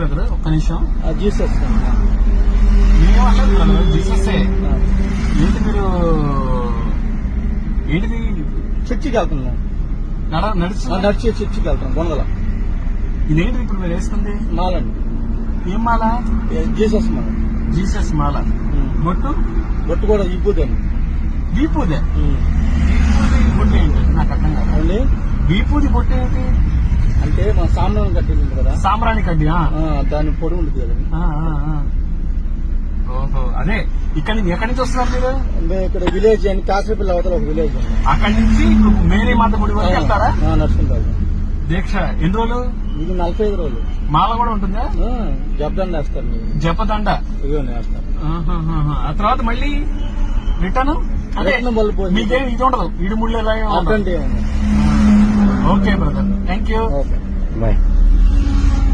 Brother? ఒక్క నిమిషం. Jesus నేనేమనలేదు బ్రదర్, జీసస్సే. ఏంటి మీరు ఏంటిది చర్చికి వెళ్తున్నాం, నడిచి నడిచి చర్చికి వెళ్తాం బొంగల. ఇదేంటిది ఇప్పుడు మీరు వేసుకుంది? మాలండి. ఏం మాల? జీసస్ మాల. జీసస్ మాల. బొట్టు? బొట్టు కూడా విభూదండి. విభూదే? బొట్టు ఏంటి నాకు అర్థం కాదు. విభూది బొట్టు ఏంటి అంటే మన సాంబ్రాణి కడ్డీ ఉంది కదా, సాంబ్రాణి కడ్డీ, దాని పొడి ఉంటుంది కదా. ఓహో, అదే. ఎక్కడి నుంచి వస్తున్నారు మీరు? ఇక్కడ విలేజ్ అని కాసరపల్లి అవతల ఒక విలేజ్. అక్కడి నుంచి ఇప్పుడు మేరీ మాత గుడి వరకు వెళ్తారా? నడుచుకుంటారు. దీక్ష ఎన్ని రోజులు? ఇది 45 రోజులు. మాల కూడా ఉంటుందా? జపదండ వేస్తారు. జపదండ వేస్తారు. ఆ తర్వాత మళ్ళీ రిటర్న్ అంటే మీకేం ఇది ఉండదు, ఇడు ముళ్ళు ఎలా? Okay okay brother, thank you, bye.